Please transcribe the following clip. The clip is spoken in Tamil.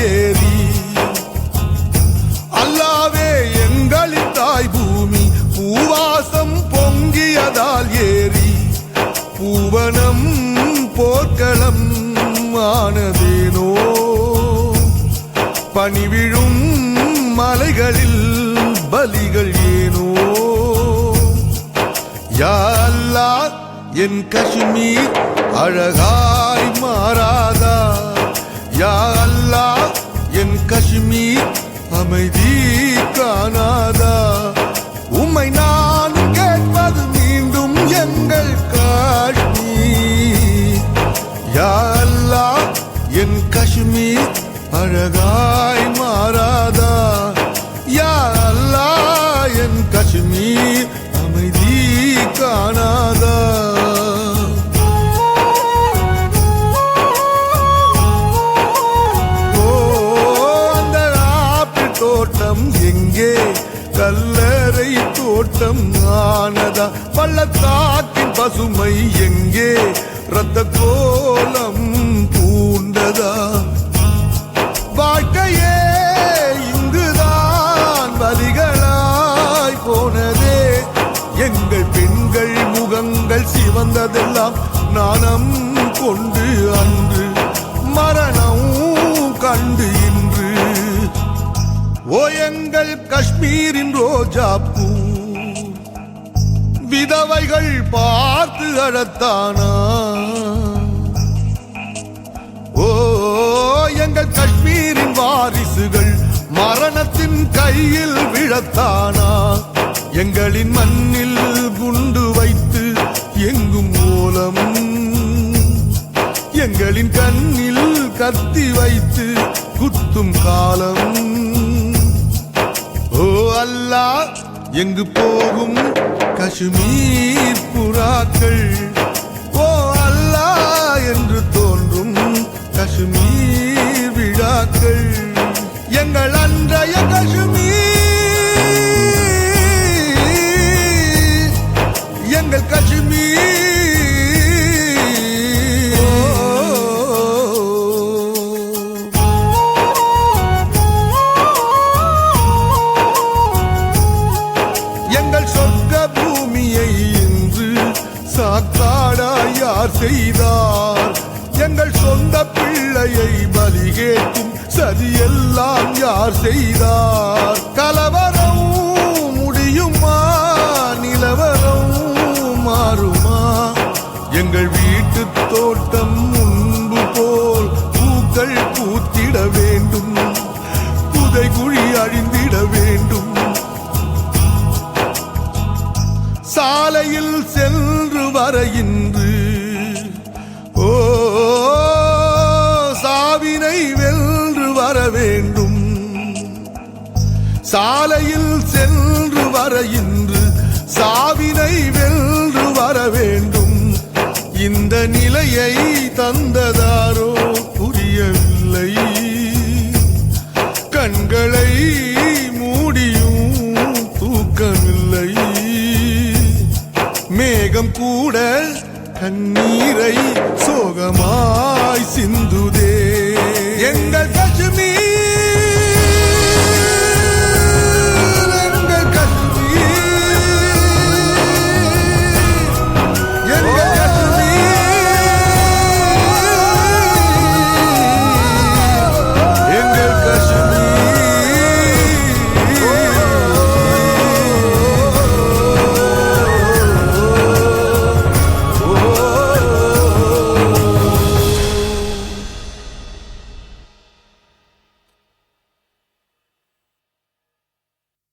ஏறி அல்லாவே எங்களின் தாய் பூமி பூவாசம் பொங்கியதால் ஏறி பூவனம் போர்க்களம் ஆனதேனோ பனிவிழும் மலைகளில் பலிகள் ஏனோ யா அல்லாஹ் என் காஷ்மீர் அழகாய் மாறாதா யா அல்லாஹ் என் காஷ்மீர் அமைதி காணாதா உம்மை நான் கேட்பது மீண்டும் எங்கள் காஷ்மீர் யா அல்லாஹ் என் காஷ்மீர் அழகாய் மாறாதா யா அல்லாஹ் என் காஷ்மீர் அமைதி காணாதா தோட்டம் எங்கே கல்லறை தோட்டம் ஆனதா பள்ளத்தாக்கின் பசுமை எங்கே இரத்த கோலம் பூண்டதா வாழ்க்கையே இங்குதான் வலிகளாய் போனதே எங்கள் பெண்கள் முகங்கள் சிவந்ததெல்லாம் நாணம் கொண்டு அன்று மரணம் கண்டு இன்று ஓ எங்கள் காஷ்மீரின் ரோஜா பூ விதவைகள் பார்த்து அழத்தானா ஓ எங்கள் காஷ்மீரின் வாரிசுகள் மரணத்தின் கையில் விழத்தானா எங்களின் மண்ணில் குண்டு வைத்து எங்கும் ஓலம் எங்களின் கண்ணில் கத்தி வைத்து குத்தும் காலம் ஓ அல்லாஹ் எங்கு போகும் காஷ்மீர் புறாக்கள் ஓ அல்லாஹ் என்று தோன்றும் காஷ்மீர் விழாக்கள் எங்கள் அன்றைய காஷ்மீர் எங்கள் காஷ்மீர் எங்கள் சொர்க்க பூமியை இன்று சாக்காடா யார் செய்தார் எங்கள் சொந்த பிள்ளையை பலி கேட்கும் சதியெல்லாம் யார் செய்தார் கலவரம் முடியுமா நிலவரம் மாறுமா எங்கள் வீட்டு தோட்டம் முன்பு போல் பூக்கள் பூத்திட வேண்டும் புதைகுழி அழிந்திட வேண்டும் சாலையில் சென்று வர இன்று ஓ சாவினை வென்று வர வேண்டும் சாலையில் சென்று வர இன்று சாவினை வென்று வர வேண்டும் இந்த நிலையை தந்ததாரோ புரியவில்லை கண்களை மூடியும் தூக்கமில்லை மேகம் கூட கண்ணீரை சோகமாய் சிந்துதே